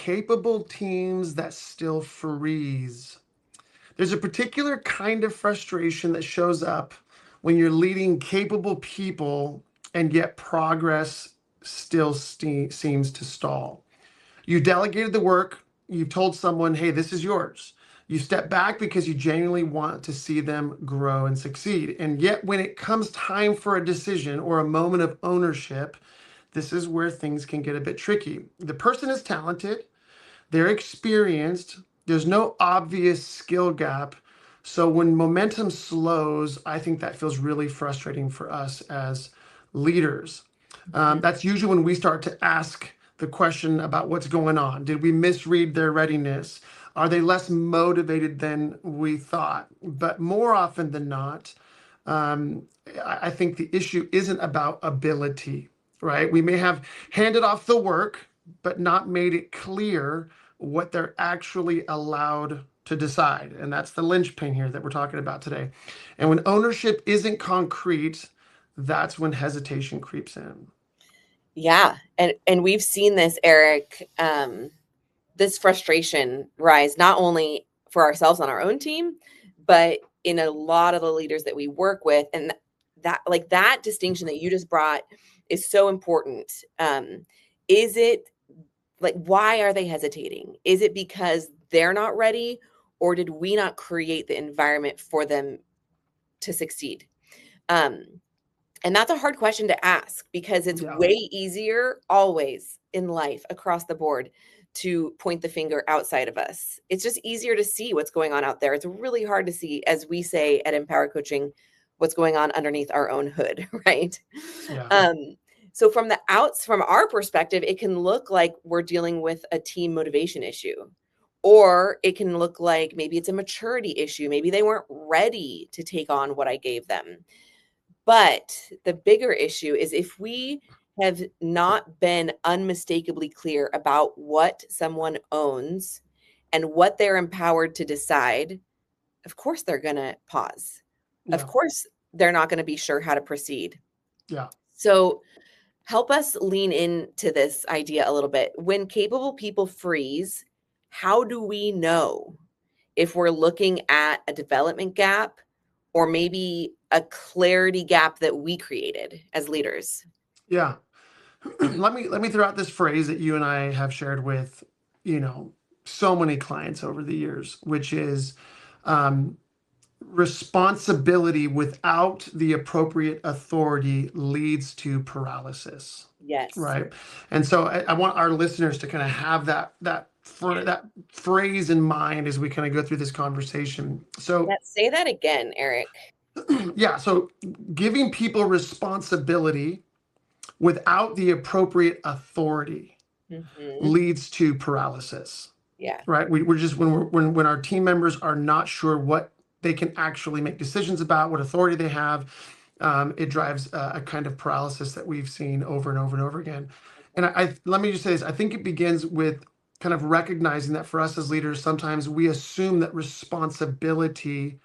capable teams that still freeze. There's a particular kind of frustration that shows up when you're leading capable people and yet progress still seems to stall. You delegated the work, you've told someone, hey, this is yours. You step back because you genuinely want to see them grow and succeed. And yet, when it comes time for a decision or a moment of ownership, this is where things can get a bit tricky. The person is talented, they're experienced, there's no obvious skill gap. So when momentum slows, I think that feels really frustrating for us as leaders. That's usually when we start to ask the question about what's going on. Did we misread their readiness? Are they less motivated than we thought? But more often than not, I think the issue isn't about ability, right? We may have handed off the work, but not made it clear what they're actually allowed to decide. And that's the linchpin here that we're talking about today. And when ownership isn't concrete, that's when hesitation creeps in. Yeah. And we've seen this, Eric, this frustration rise not only for ourselves on our own team, but in a lot of the leaders that we work with. And that distinction that you just brought is so important. Is it like, why are they hesitating? Is it because they're not ready, or did we not create the environment for them to succeed? And that's a hard question to ask, because it's way easier always in life across the board to point the finger outside of us. It's just easier to see what's going on out there. It's really hard to see, as we say at Empower Coaching, what's going on underneath our own hood, right? Yeah. So from our perspective, it can look like we're dealing with a team motivation issue, or it can look like maybe it's a maturity issue. Maybe they weren't ready to take on what I gave them. But the bigger issue is if we have not been unmistakably clear about what someone owns and what they're empowered to decide, of course they're going to pause. Yeah. Of course they're not going to be sure how to proceed. Yeah. So help us lean into this idea a little bit. When capable people freeze, how do we know if we're looking at a development gap or maybe a clarity gap that we created as leaders? Yeah. Let me throw out this phrase that you and I have shared with, so many clients over the years, which is responsibility without the appropriate authority leads to paralysis. Yes. Right. And so I want our listeners to kind of have that phrase in mind as we kind of go through this conversation. So say that again, Eric. Yeah. So giving people responsibility without the appropriate authority leads to paralysis. Yeah. Right. We're just when our team members are not sure what they can actually make decisions about, what authority they have, it drives a kind of paralysis that we've seen over and over and over again. And let me just say this. I think it begins with kind of recognizing that for us as leaders, sometimes we assume that responsibility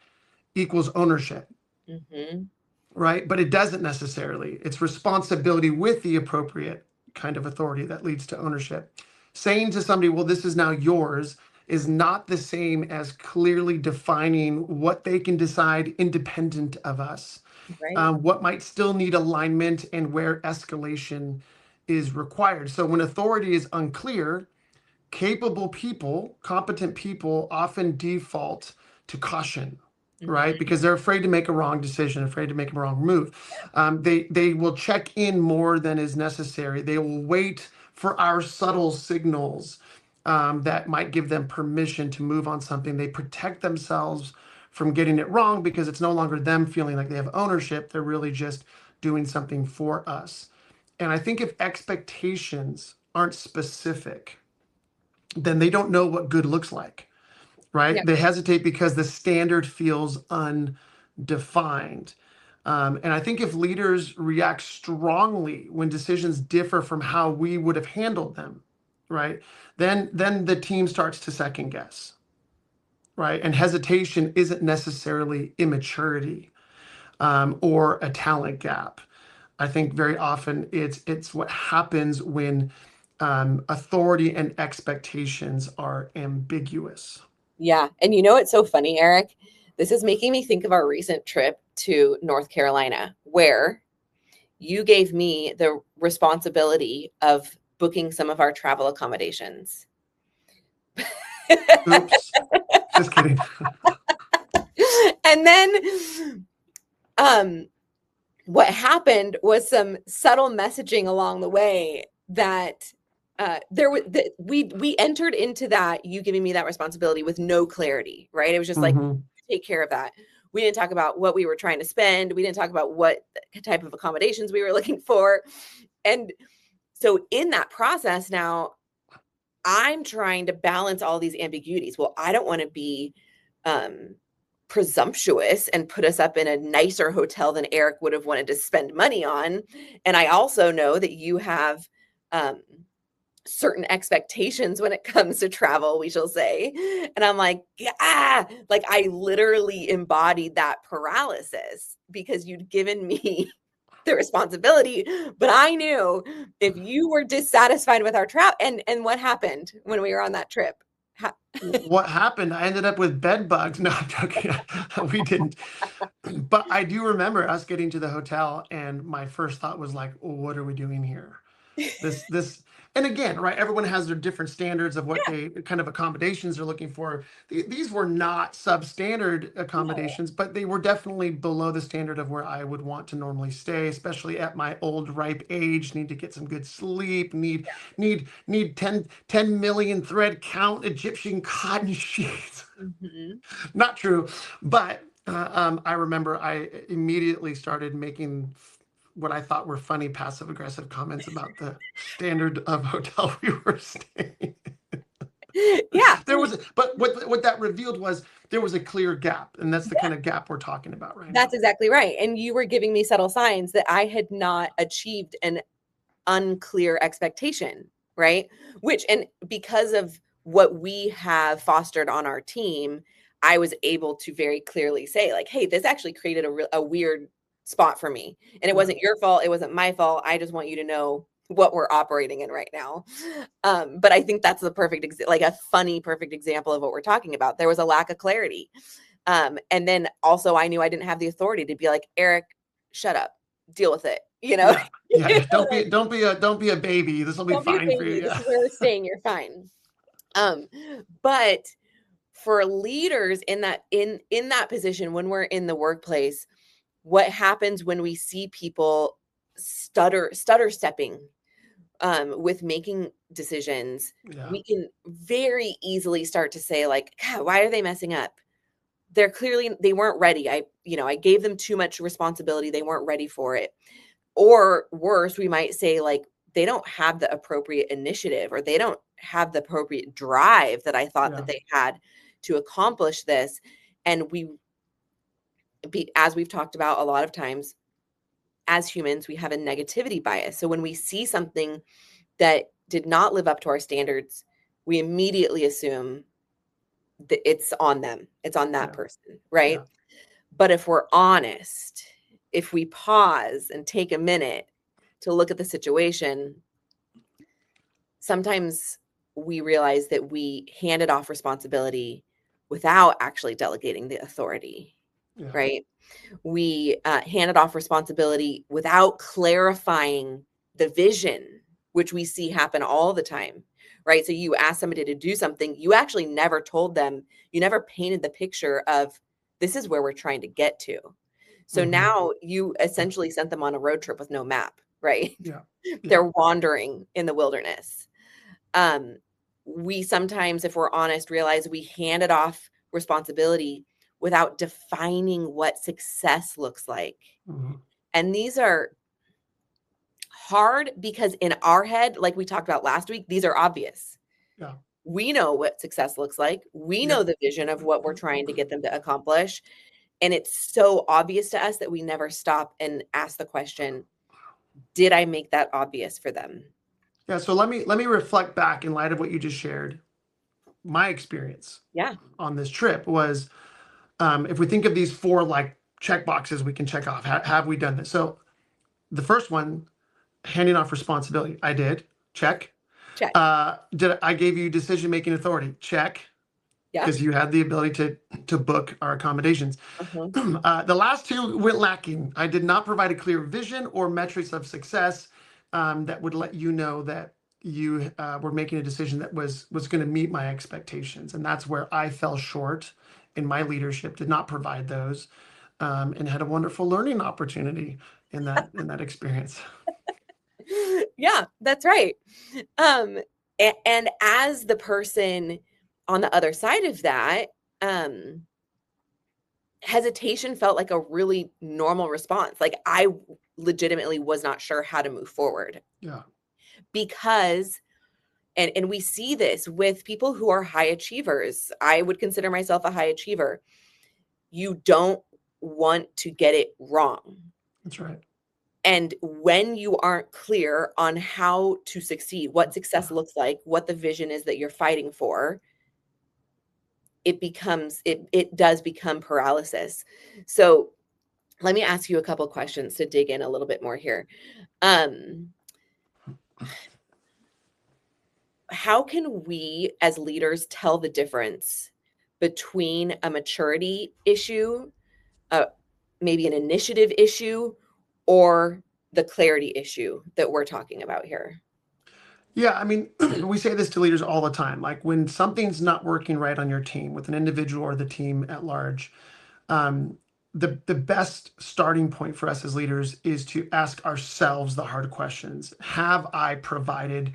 equals ownership. Right? But it doesn't necessarily. It's responsibility with the appropriate kind of authority that leads to ownership. Saying to somebody, well, this is now yours, is not the same as clearly defining what they can decide independent of us. Right. What might still need alignment and where escalation is required. So when authority is unclear, capable people, competent people often default to caution. Right? Because they're afraid to make a wrong decision, afraid to make a wrong move. They will check in more than is necessary. They will wait for our subtle signals that might give them permission to move on something. They protect themselves from getting it wrong because it's no longer them feeling like they have ownership. They're really just doing something for us. And I think if expectations aren't specific, then they don't know what good looks like. Right? Yeah. They hesitate because the standard feels undefined. And I think if leaders react strongly when decisions differ from how we would have handled them, right, then the team starts to second guess. Right? And hesitation isn't necessarily immaturity or a talent gap. I think very often it's what happens when authority and expectations are ambiguous. Yeah. And you know what's so funny, Eric? This is making me think of our recent trip to North Carolina, where you gave me the responsibility of booking some of our travel accommodations. Oops, just kidding. And then what happened was some subtle messaging along the way that we entered into that, you giving me that responsibility with no clarity, right? It was just like, take care of that. We didn't talk about what we were trying to spend. We didn't talk about what type of accommodations we were looking for. And so in that process now, I'm trying to balance all these ambiguities. Well, I don't want to be presumptuous and put us up in a nicer hotel than Eric would have wanted to spend money on. And I also know that you have certain expectations when it comes to travel, we shall say. And I'm like, yeah, like I literally embodied that paralysis because you'd given me the responsibility, but I knew if you were dissatisfied with our trip, and what happened when we were on that trip? What happened? I ended up with bed bugs. No, I'm joking. We didn't. But I do remember us getting to the hotel, and my first thought was like, oh, what are we doing here? This, and again, right, everyone has their different standards of what they kind of accommodations they're looking for. These were not substandard accommodations, but they were definitely below the standard of where I would want to normally stay, especially at my old ripe age. Need to get some good sleep, need 10 million thread count Egyptian cotton sheets. Not true, but I remember I immediately started making what I thought were funny passive aggressive comments about the standard of hotel we were staying. Yeah. But what that revealed was there was a clear gap, and that's the kind of gap we're talking about right now. That's exactly right. And you were giving me subtle signs that I had not achieved an unclear expectation, right? And because of what we have fostered on our team, I was able to very clearly say, like, hey, this actually created a weird spot for me. And it wasn't your fault. It wasn't my fault. I just want you to know what we're operating in right now. But I think that's the perfect, like a funny, perfect example of what we're talking about. There was a lack of clarity. And then also I knew I didn't have the authority to be like, Eric, shut up, deal with it. You know? Yeah. Don't be a baby. This will be fine for you. This is where we're staying. You're fine. But for leaders in that position, when we're in the workplace, what happens when we see people stutter stepping with making decisions, we can very easily start to say like, God, why are they messing up? They weren't ready. I gave them too much responsibility. They weren't ready for it. Or worse, we might say like, they don't have the appropriate initiative, or they don't have the appropriate drive that I thought that they had to accomplish this. And as we've talked about a lot of times, as humans, we have a negativity bias. So when we see something that did not live up to our standards, we immediately assume that it's on them. It's on that person, right? Yeah. But if we're honest, if we pause and take a minute to look at the situation, sometimes we realize that we handed off responsibility without actually delegating the authority. Right? We handed off responsibility without clarifying the vision, which we see happen all the time, right? So you ask somebody to do something, you actually never told them, you never painted the picture of this is where we're trying to get to. So now you essentially sent them on a road trip with no map, right? They're wandering in the wilderness. We sometimes, if we're honest, realize we handed off responsibility without defining what success looks like. And these are hard because in our head, like we talked about last week, these are obvious. We know what success looks like. We know the vision of what we're trying to get them to accomplish. And it's so obvious to us that we never stop and ask the question, did I make that obvious for them? Yeah. So let me reflect back in light of what you just shared. My experience on this trip was, if we think of these 4 like check boxes we can check off, have we done this? So the first one, handing off responsibility, I did, check. Check. I gave you decision-making authority? Check, Yeah. because you had the ability to book our accommodations. Uh-huh. The last two went lacking. I did not provide a clear vision or metrics of success that would let you know that you were making a decision that was going to meet my expectations, and that's where I fell short in my leadership. Did not provide those, and had a wonderful learning opportunity in that experience. Yeah, that's right. And as the person on the other side of that, um, hesitation felt like a really normal response. Like I legitimately was not sure how to move forward Yeah, because and we see this with people who are high achievers. I would consider myself a high achiever. You don't want to get it wrong. that's right. And when you aren't clear on how to succeed, what success looks like, what the vision is that you're fighting for, it does become paralysis. So let me ask you a couple questions to dig in a little bit more here. How can we as leaders tell the difference between a maturity issue, maybe an initiative issue, or the clarity issue that we're talking about here? Yeah, I mean, we say this to leaders all the time. Like when something's not working right on your team with an individual or the team at large, um, the best starting point for us as leaders is to ask ourselves the hard questions. Have I provided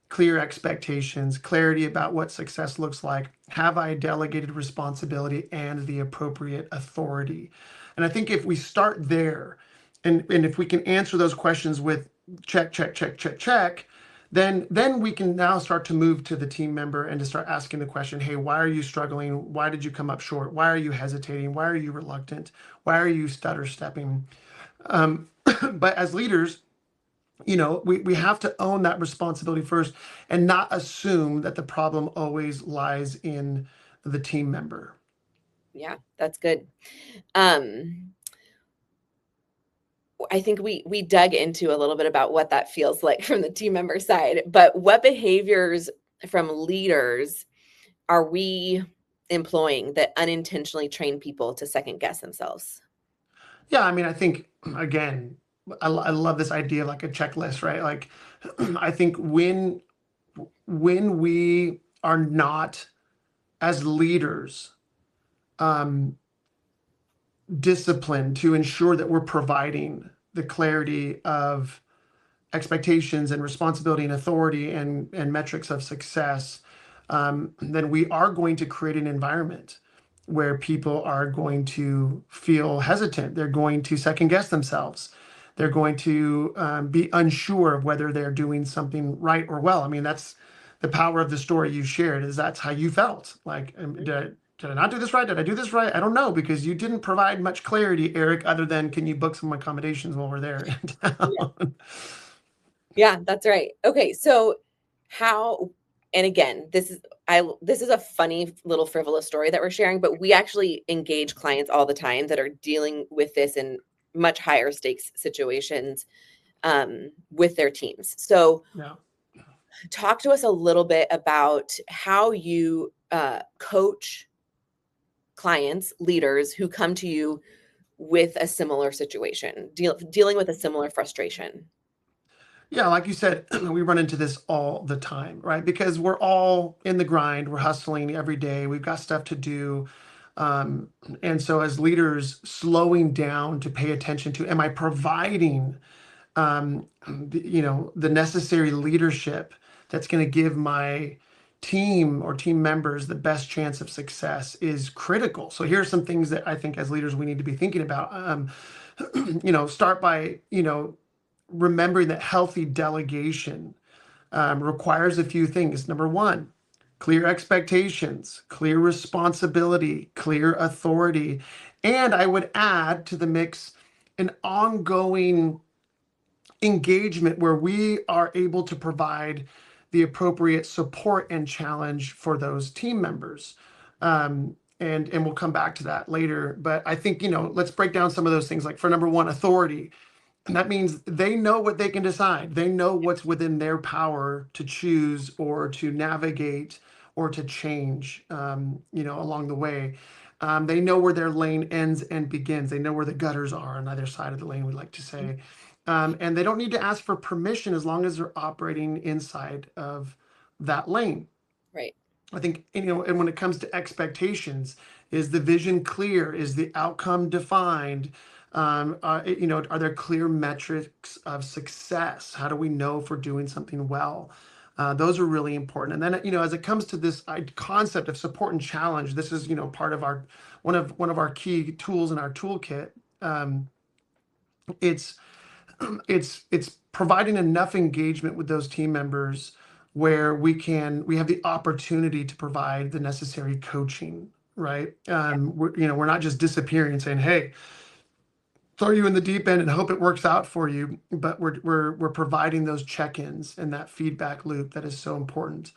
clear expectations, clarity about what success looks like? Have I delegated responsibility and the appropriate authority? And I think if we start there, and if we can answer those questions with check, check, check, check, check, then we can now start to move to the team member and to start asking the question, hey, why are you struggling? Why did you come up short? Why are you hesitating? Why are you reluctant? Why are you stutter stepping? But as leaders, we have to own that responsibility first and not assume that the problem always lies in the team member. Yeah, that's good. Um, I think we dug into a little bit about what that feels like from the team member side, but what behaviors from leaders are we employing that unintentionally train people to second guess themselves? Yeah, I mean, I think again, I love this idea of like a checklist, right? Like, I think when we are not as leaders um, disciplined to ensure that we're providing the clarity of expectations and responsibility and authority and metrics of success, then we are going to create an environment where people are going to feel hesitant. They're going to second guess themselves. They're going to be unsure of whether they're doing something right or well. I mean, that's the power of the story you shared, is that's how you felt. Like, did I not do this right? Did I do this right? I don't know, because you didn't provide much clarity, Eric, other than can you book some accommodations while we're there in town? Yeah, that's right. Okay, so how and again, this is a funny little frivolous story that we're sharing, but we actually engage clients all the time that are dealing with this in much higher stakes situations with their teams. So Yeah. talk to us a little bit about how you coach clients, leaders who come to you with a similar situation, dealing with a similar frustration. Yeah, like you said, we run into this all the time, right? Because we're all in the grind, we're hustling every day, we've got stuff to do. And so, as leaders, slowing down to pay attention to, am I providing, the necessary leadership that's going to give my team or team members the best chance of success is critical. So, here are some things that I think as leaders we need to be thinking about. Start by, remembering that healthy delegation requires a few things. Number one, clear expectations, clear responsibility, clear authority. And I would add to the mix an ongoing engagement where we are able to provide the appropriate support and challenge for those team members. And we'll come back to that later. But I think, let's break down some of those things. Like for number one, authority. And that means they know what they can decide. They know what's within their power to choose or to navigate or to change, along the way. They know where their lane ends and begins. They know where the gutters are on either side of the lane, we like to say. And they don't need to ask for permission as long as they're operating inside of that lane. Right. I think, and when it comes to expectations, is the vision clear? Is the outcome defined? Are there clear metrics of success? How do we know if we're doing something well? Those are really important. And then, as it comes to this concept of support and challenge, this is, part of our one of our key tools in our toolkit. It's it's providing enough engagement with those team members where we have the opportunity to provide the necessary coaching, right? We're not just disappearing and saying, hey, throw you in the deep end and hope it works out for you, but we're providing those check-ins and that feedback loop that is so important,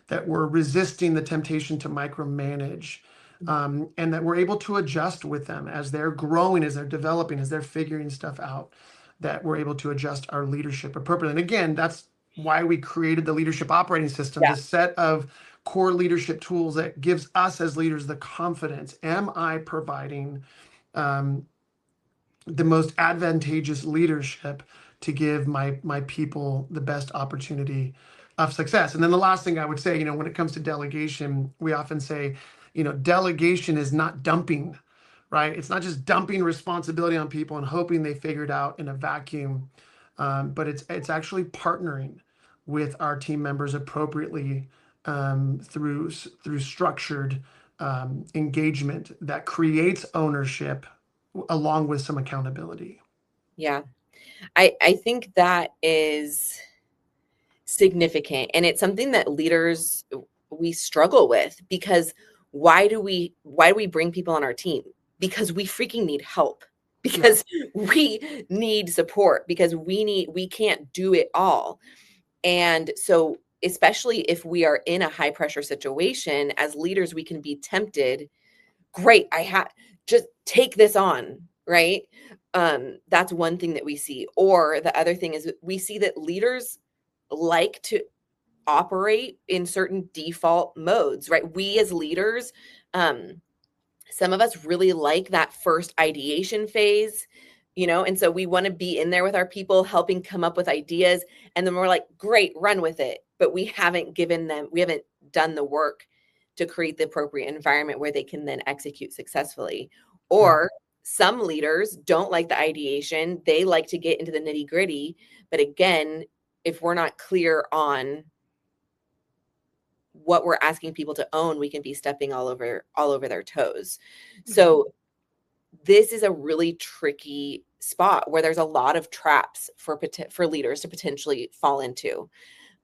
that we're resisting the temptation to micromanage, and that we're able to adjust with them as they're growing, as they're developing, as they're figuring stuff out, that we're able to adjust our leadership appropriately. And again, that's why we created the leadership operating system, Yeah. this set of core leadership tools that gives us as leaders the confidence. Am I providing the most advantageous leadership to give my people the best opportunity of success? And then the last thing I would say, when it comes to delegation, we often say, delegation is not dumping, right? It's not just dumping responsibility on people and hoping they figure it out in a vacuum, but it's actually partnering with our team members appropriately, through structured engagement that creates ownership along with some accountability. Yeah. I think that is significant, and it's something that leaders, we struggle with, because why do we bring people on our team? Because we freaking need help, because we need support, because we can't do it all. And so, especially if we are in a high pressure situation as leaders, we can be tempted, great, just take this on, right? That's one thing that we see. Or the other thing is, we see that leaders like to operate in certain default modes, right? We as leaders, some of us really like that first ideation phase, and so we want to be in there with our people, helping come up with ideas. And then we're like, great, run with it. But we haven't done the work to create the appropriate environment where they can then execute successfully. Or some leaders don't like the ideation. They like to get into the nitty gritty. But again, if we're not clear on what we're asking people to own, we can be stepping all over their toes. So this is a really tricky spot where there's a lot of traps for leaders to potentially fall into.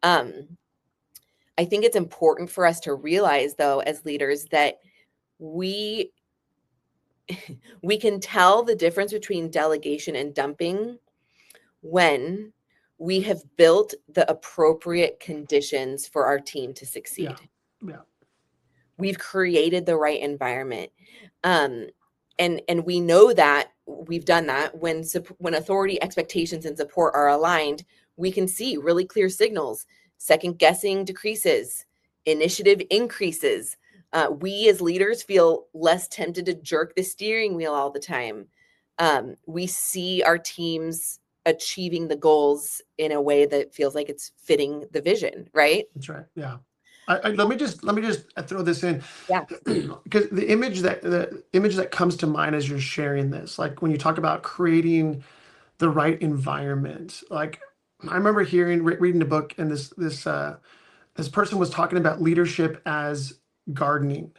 I think it's important for us to realize, though, as leaders, that we can tell the difference between delegation and dumping when we have built the appropriate conditions for our team to succeed. Yeah. We've created the right environment. And we know that we've done that when authority, expectations, and support are aligned. We can see really clear signals. Second guessing decreases, initiative increases. We as leaders feel less tempted to jerk the steering wheel all the time. We see our teams achieving the goals in a way that feels like it's fitting the vision, right? That's right. Yeah. Let me just throw this in. Yeah. Because the image that comes to mind as you're sharing this, like when you talk about creating the right environment, like I remember reading a book, and this person was talking about leadership as gardening,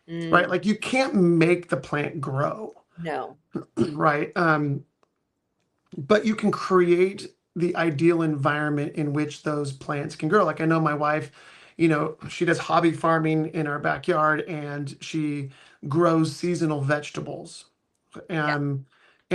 right? Like you can't make the plant grow. No. Right. But you can create the ideal environment in which those plants can grow. Like I know my wife, she does hobby farming in our backyard, and she grows seasonal vegetables. And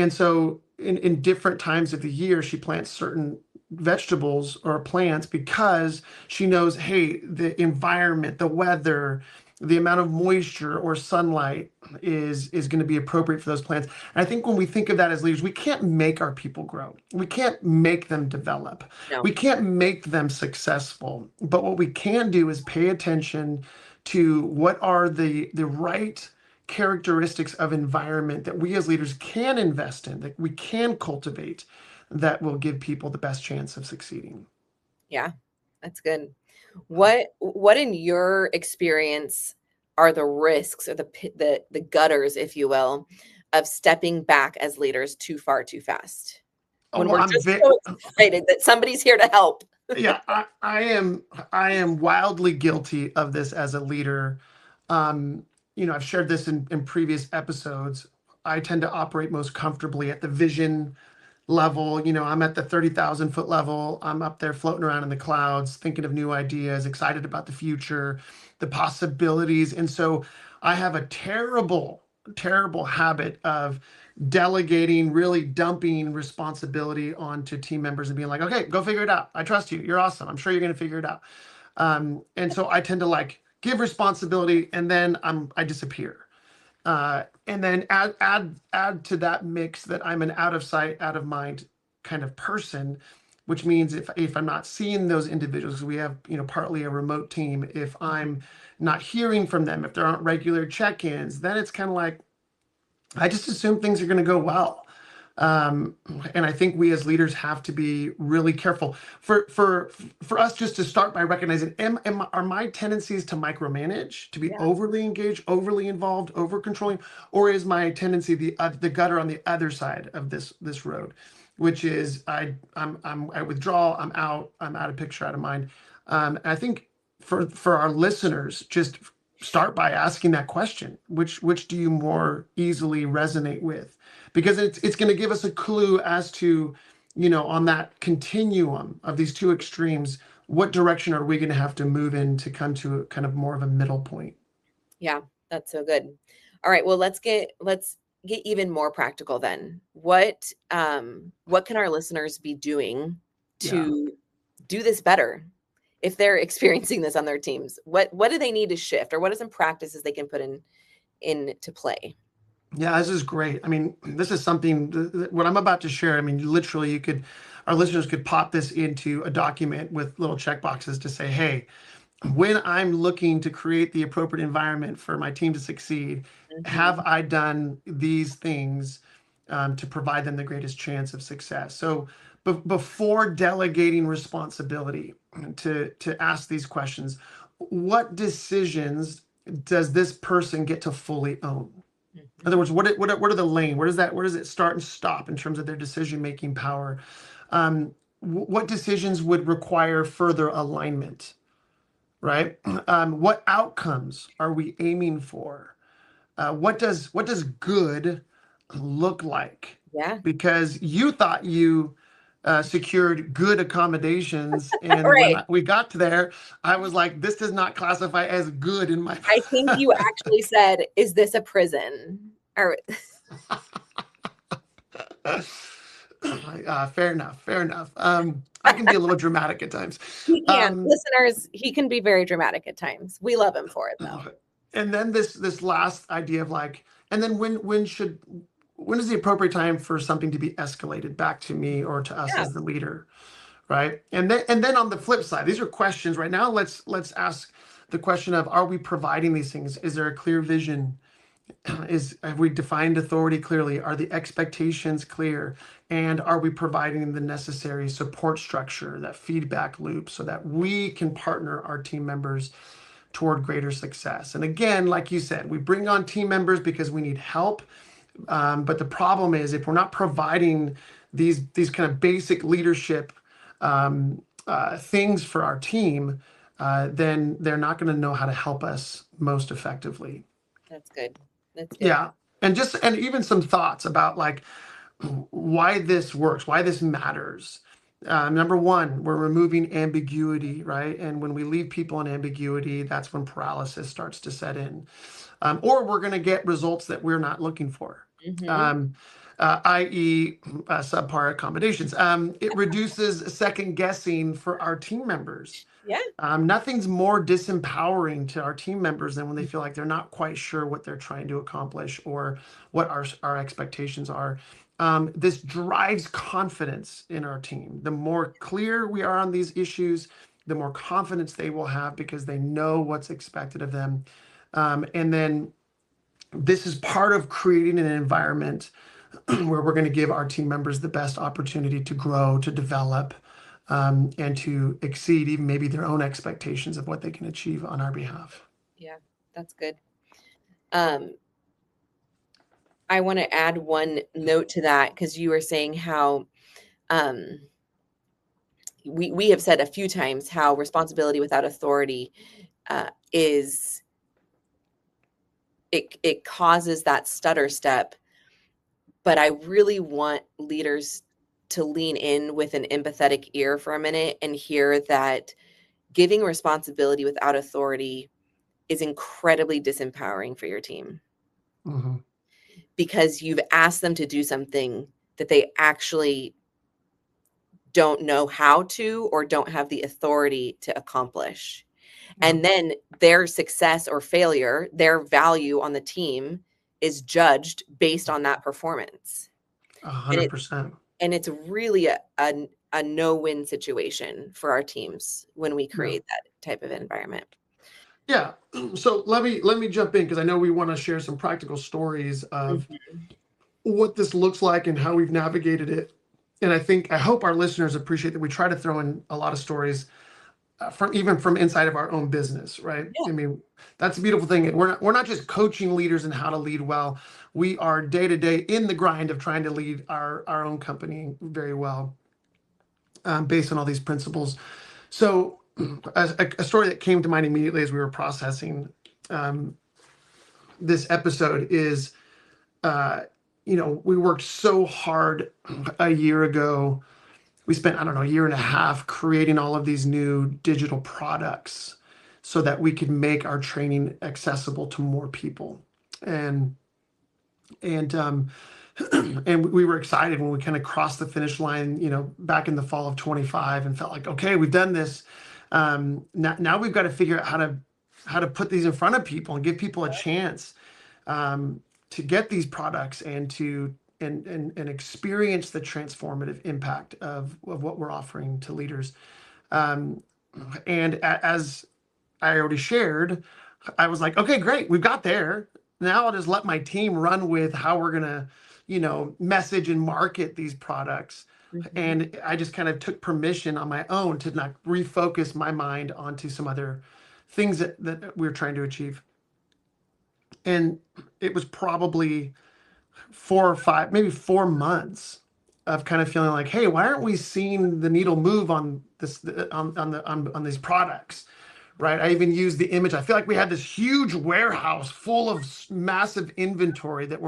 so in different times of the year, she plants certain vegetables or plants because she knows, hey, the environment, the weather, the amount of moisture or sunlight is going to be appropriate for those plants. And I think when we think of that as leaders, we can't make our people grow. We can't make them develop. No. We can't make them successful. But what we can do is pay attention to what are the right characteristics of environment that we as leaders can invest in, that we can cultivate, that will give people the best chance of succeeding. Yeah, that's good. What in your experience are the risks or the gutters, if you will, of stepping back as leaders too far too fast? Oh, When well, we're just so excited that somebody's here to help. yeah, I am wildly guilty of this as a leader. I've shared this in previous episodes. I tend to operate most comfortably at the vision level. I'm at the 30,000-foot level. I'm up there floating around in the clouds, thinking of new ideas, excited about the future, the possibilities. And so I have a terrible, terrible habit of delegating, really dumping responsibility onto team members and being like, okay, go figure it out. I trust you. You're awesome. I'm sure you're going to figure it out. And so I tend to like give responsibility and then I disappear. And then add to that mix that I'm an out of sight, out of mind kind of person, which means if I'm not seeing those individuals, we have partly a remote team. If I'm not hearing from them, if there aren't regular check-ins, then it's kind of like I just assume things are going to go well. And I think we as leaders have to be really careful for us just to start by recognizing, are my tendencies to micromanage, to be Yeah. overly engaged, overly involved, over controlling, or is my tendency the gutter on the other side of this road, which is I withdraw, I'm out of picture, out of mind. And I think for our listeners, just start by asking that question, which do you more easily resonate with? Because it's going to give us a clue as to, on that continuum of these two extremes, what direction are we going to have to move in to come to a kind of more of a middle point? Yeah, that's so good. All right, well, let's get even more practical then. What can our listeners be doing to do this better? If they're experiencing this on their teams, what do they need to shift, or what are some practices they can put into play? Yeah, this is great. I mean, this is something, what I'm about to share, I mean, literally our listeners could pop this into a document with little check boxes to say, hey, when I'm looking to create the appropriate environment for my team to succeed, have I done these things to provide them the greatest chance of success? So before delegating responsibility, to ask these questions, what decisions does this person get to fully own? In other words, what are the lane? Where does it start and stop in terms of their decision-making power? What decisions would require further alignment, right? What outcomes are we aiming for? What does good look like? Yeah. Because you thought you secured good accommodations, and Right. when we got to there, I was like, this does not classify as good in my. I think you actually said, "Is this a prison?" Or Fair enough. Fair enough. I can be a little dramatic at times. he can. Listeners, he can be very dramatic at times. We love him for it, though. And then this last idea of like, and then when is the appropriate time for something to be escalated back to me or to us as the leader, right? And then on the flip side, these are questions right now. Let's ask the question of, are we providing these things? Is there a clear vision? Have we defined authority clearly? Are the expectations clear? And are we providing the necessary support structure, that feedback loop, so that we can partner our team members toward greater success? And again, like you said, we bring on team members because we need help. But the problem is, if we're not providing these kind of basic leadership things for our team, then they're not going to know how to help us most effectively. That's good. That's good. Yeah. And even some thoughts about like why this works, why this matters. Number one, we're removing ambiguity, right? And when we leave people in ambiguity, that's when paralysis starts to set in. Or we're going to get results that we're not looking for. i.e., subpar accommodations. It reduces second guessing for our team members. Yeah. Nothing's more disempowering to our team members than when they feel like they're not quite sure what they're trying to accomplish or what our expectations are. This drives confidence in our team. The more clear we are on these issues, the more confidence they will have because they know what's expected of them. And then this is part of creating an environment where we're going to give our team members the best opportunity to grow, to develop, and to exceed even maybe their own expectations of what they can achieve on our behalf. Yeah, that's good. I want to add one note to that because you were saying how we have said a few times how responsibility without authority is it causes that stutter step. But I really want leaders to lean in with an empathetic ear for a minute and hear that giving responsibility without authority is incredibly disempowering for your team. Mm-hmm. Because you've asked them to do something that they actually don't know how to or don't have the authority to accomplish. And then their success or failure, their value on the team is judged based on that performance. 100%. And it's really a no-win situation for our teams when we create that type of environment. Yeah. So let me jump in because I know we want to share some practical stories of what this looks like and how we've navigated it. And I hope our listeners appreciate that we try to throw in a lot of stories from inside of our own business, right? Yeah. I mean, that's a beautiful thing. We're not just coaching leaders in how to lead well. We are day to day in the grind of trying to lead our own company very well, based on all these principles. So, a story that came to mind immediately as we were processing this episode is, we worked so hard a year ago. We spent, I don't know, a year and a half creating all of these new digital products so that we could make our training accessible to more people. And we were excited when we kind of crossed the finish line, back in the fall of 25 and felt like, okay, we've done this. Now we've got to figure out how to put these in front of people and give people a chance to get these products and to experience the transformative impact of what we're offering to leaders. And as I already shared, I was like, okay, great, we've got there. Now I'll just let my team run with how we're gonna, message and market these products. And I just kind of took permission on my own to not refocus my mind onto some other things that we're trying to achieve. And it was probably 4 or 5, maybe 4 months of kind of feeling like, hey, why aren't we seeing the needle move on this on these products, right? I even used the image. I feel like we had this huge warehouse full of massive inventory that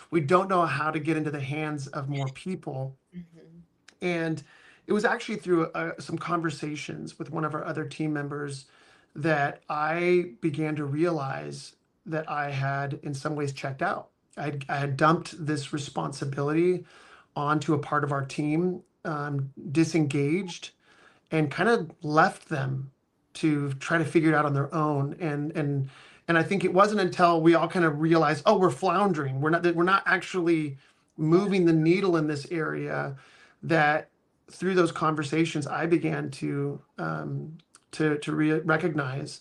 we don't know how to get into the hands of more people. And it was actually through some conversations with one of our other team members that I began to realize that I had in some ways checked out. I had dumped this responsibility onto a part of our team, disengaged, and kind of left them to try to figure it out on their own. And I think it wasn't until we all kind of realized, oh, we're floundering. We're not actually moving the needle in this area, that through those conversations, I began to recognize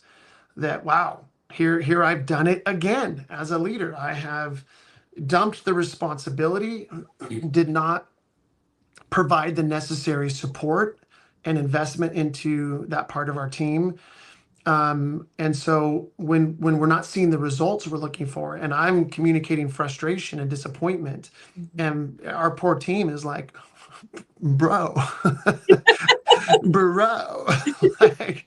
that, wow, here I've done it again as a leader. I have dumped the responsibility, did not provide the necessary support and investment into that part of our team. And so when we're not seeing the results we're looking for, and I'm communicating frustration and disappointment, and our poor team is like, bro, bro, like,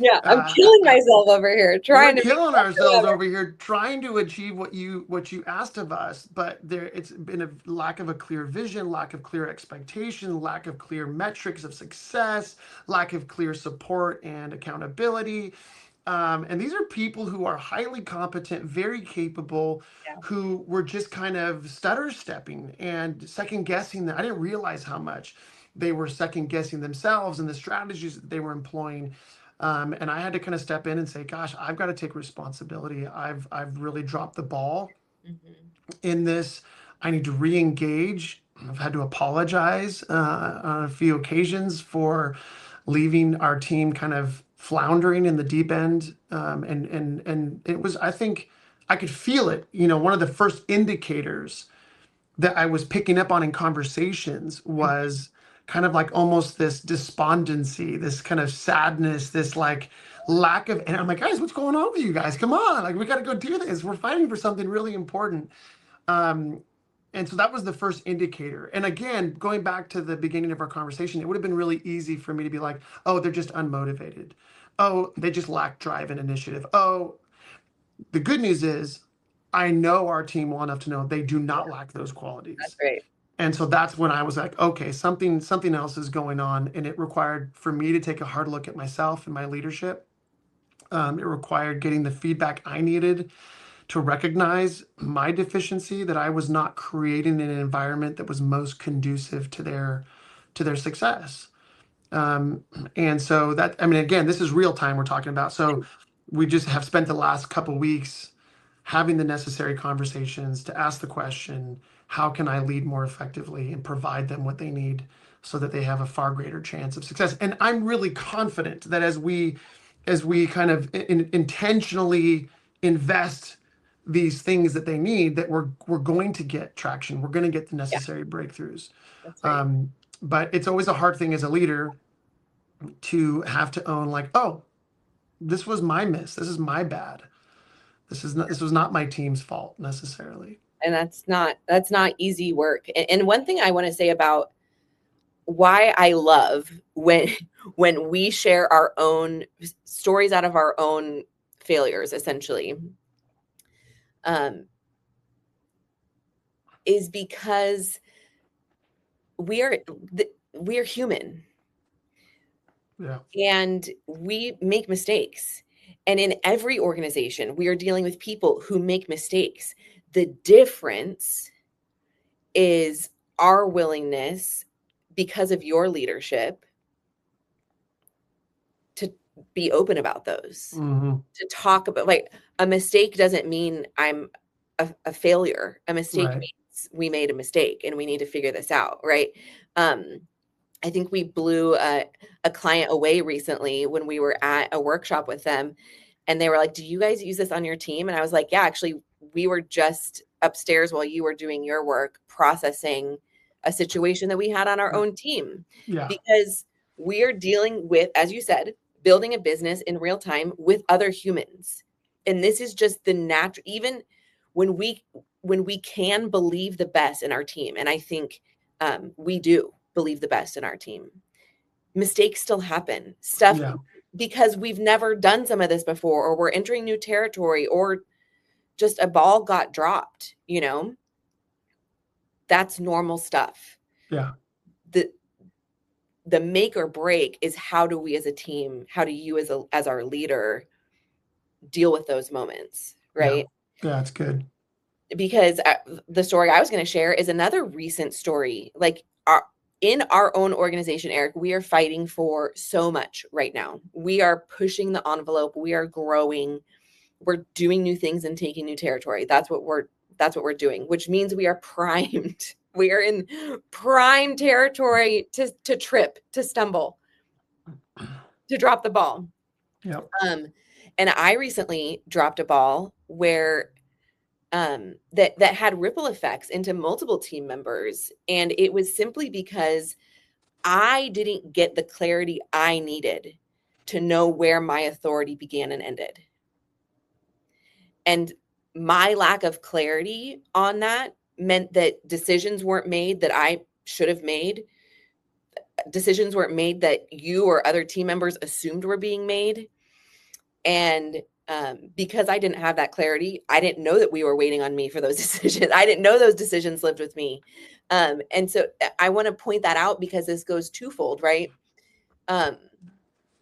yeah, I'm killing myself over here trying to killing ourselves over here trying to achieve what you asked of us, but it's been a lack of a clear vision, lack of clear expectation, lack of clear metrics of success, lack of clear support and accountability. And these are people who are highly competent, very capable, Yeah. who were just kind of stutter stepping and second guessing that. I didn't realize how much they were second guessing themselves and the strategies that they were employing. And I had to kind of step in and say, gosh, I've got to take responsibility. I've really dropped the ball Mhm. in this. I need to re-engage. I've had to apologize on a few occasions for leaving our team kind of floundering in the deep end. And it was, I think I could feel it. One of the first indicators that I was picking up on in conversations was kind of like almost this despondency, this kind of sadness, this like lack of, and I'm like, guys, what's going on with you guys? Come on, like we got to go do this. We're fighting for something really important. Um, and so that was the first indicator. And again, going back to the beginning of our conversation, it would have been really easy for me to be like, oh, they're just unmotivated. Oh, they just lack drive and initiative. Oh, the good news is I know our team well enough to know they do not lack those That's qualities. great. And so that's when I was like, okay, something else is going on. And it required for me to take a hard look at myself and my leadership. It required getting the feedback I needed to recognize my deficiency, that I was not creating an environment that was most conducive to their success. Um, and so that, I mean, again, this is real time we're talking about. So we just have spent the last couple weeks having the necessary conversations to ask the question, how can I lead more effectively and provide them what they need so that they have a far greater chance of success? And I'm really confident that as we kind of intentionally invest these things that they need, that we're going to get traction. We're going to get the Yeah, necessary breakthroughs. that's right. But it's always a hard thing as a leader to have to own like, oh, this was my miss. This is my bad. This was not my team's fault necessarily. And that's not easy work. And one thing I want to say about why I love when we share our own stories out of our own failures, essentially, um, is because we're human Yeah. and we make mistakes. And in every organization, we are dealing with people who make mistakes. The difference is our willingness, because of your leadership, to be open about those, Hmm. to talk about, like, a mistake doesn't mean I'm a failure. A mistake Right. means we made a mistake and we need to figure this out, right? I think we blew a client away recently when we were at a workshop with them, and they were like, "Do you guys use this on your team?" And I was like, "Yeah, actually, we were just upstairs while you were doing your work, processing a situation that we had on our Yeah. own team." Yeah. Because we are dealing with, as you said, building a business in real time with other humans. And this is just the natural, even when we can believe the best in our team, and I think we do believe the best in our team, mistakes still happen. Stuff, Yeah. because we've never done some of this before, or we're entering new territory, or just a ball got dropped, that's normal stuff. Yeah. The the make or break is, how do we as a team, how do you as our leader deal with those moments, Yeah. right? Yeah. It's good. Because the story I was going to share is another recent story. Like, in our own organization, Eric, we are fighting for so much right now. We are pushing the envelope. We are growing. We're doing new things and taking new territory. That's what we're doing, which means we are primed. We are in prime territory to trip, to stumble, to drop the ball. Yeah. And I recently dropped a ball where that had ripple effects into multiple team members, and it was simply because I didn't get the clarity I needed to know where my authority began and ended. And my lack of clarity on that meant that decisions weren't made that I should have made. Decisions weren't made that you or other team members assumed were being made. And because I didn't have that clarity, I didn't know that we were waiting on me for those decisions. I didn't know those decisions lived with me. And so I want to point that out, because this goes twofold, right? Um,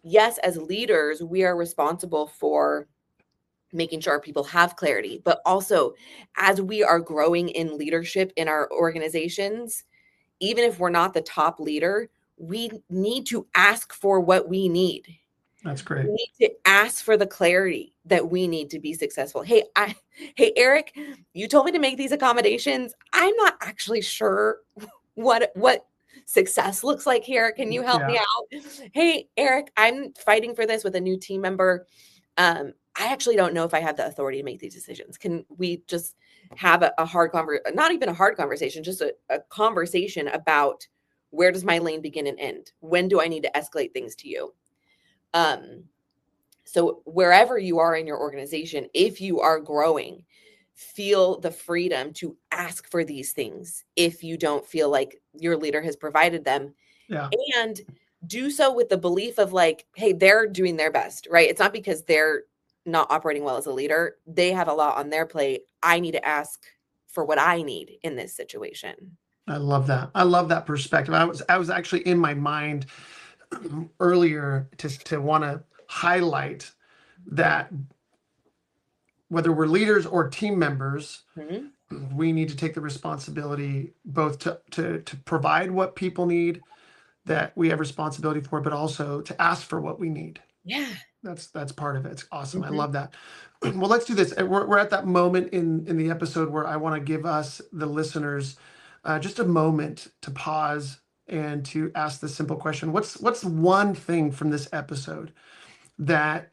yes, as leaders, we are responsible for making sure people have clarity, but also as we are growing in leadership in our organizations, even if we're not the top leader, we need to ask for what we need. That's great. We need to ask for the clarity that we need to be successful. Hey, Eric, you told me to make these accommodations. I'm not actually sure what success looks like here. Can you help me out? Hey, Eric, I'm fighting for this with a new team member. I actually don't know if I have the authority to make these decisions. Can we just have a hard conversation, not even a hard conversation, just a conversation about where does my lane begin and end? When do I need to escalate things to you? So wherever you are in your organization, if you are growing, feel the freedom to ask for these things if you don't feel like your leader has provided them. Yeah. And do so with the belief of like, hey, they're doing their best, right? It's not because they're not operating well as a leader. They have a lot on their plate. I need to ask for what I need in this situation. I love that. I love that perspective. I was actually in my mind earlier to want to highlight that whether we're leaders or team members, we need to take the responsibility both to provide what people need that we have responsibility for, but also to ask for what we need. Yeah. That's part of it. It's awesome. I love that. Well, let's do this. We're at that moment in the episode where I want to give us, the listeners, just a moment to pause and to ask the simple question. What's one thing from this episode that,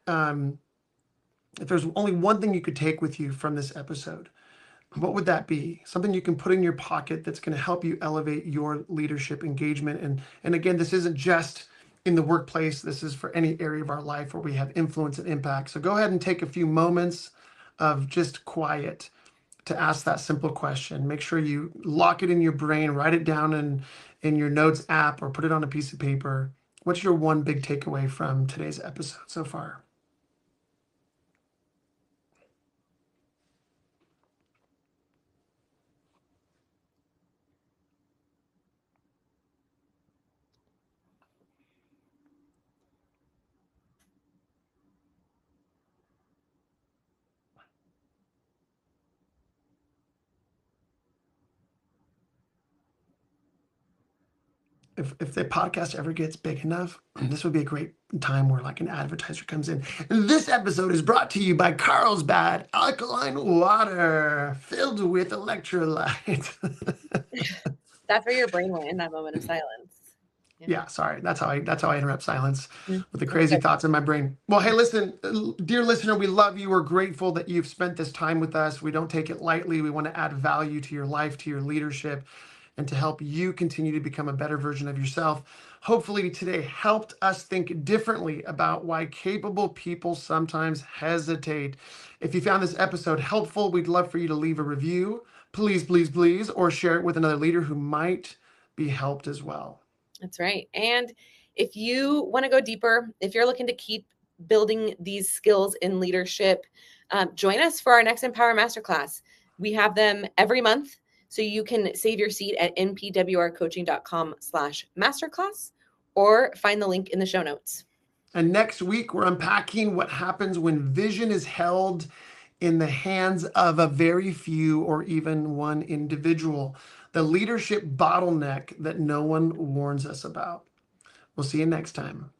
if there's only one thing you could take with you from this episode, what would that be? Something you can put in your pocket that's going to help you elevate your leadership engagement. And again, this isn't just in the workplace. This is for any area of our life where we have influence and impact. So go ahead and take a few moments of just quiet to ask that simple question. Make sure you lock it in your brain, write it down in your notes app, or put it on a piece of paper. What's your one big takeaway from today's episode so far? If the podcast ever gets big enough, this would be a great time where like an advertiser comes in. This episode is brought to you by Carlsbad alkaline water filled with electrolyte. That's where your brain went in that moment of silence. Yeah, sorry. That's how I interrupt silence Mhm. with the crazy thoughts in my brain. Well, hey, listen, dear listener, we love you. We're grateful that you've spent this time with us. We don't take it lightly. We want to add value to your life, to your leadership, and to help you continue to become a better version of yourself. Hopefully today helped us think differently about why capable people sometimes hesitate. If you found this episode helpful, we'd love for you to leave a review, please, please, please, or share it with another leader who might be helped as well. That's right. And if you want to go deeper, if you're looking to keep building these skills in leadership, join us for our next Empower Masterclass. We have them every month. So you can save your seat at npwrcoaching.com/masterclass or find the link in the show notes. And next week, we're unpacking what happens when vision is held in the hands of a very few or even one individual, the leadership bottleneck that no one warns us about. We'll see you next time.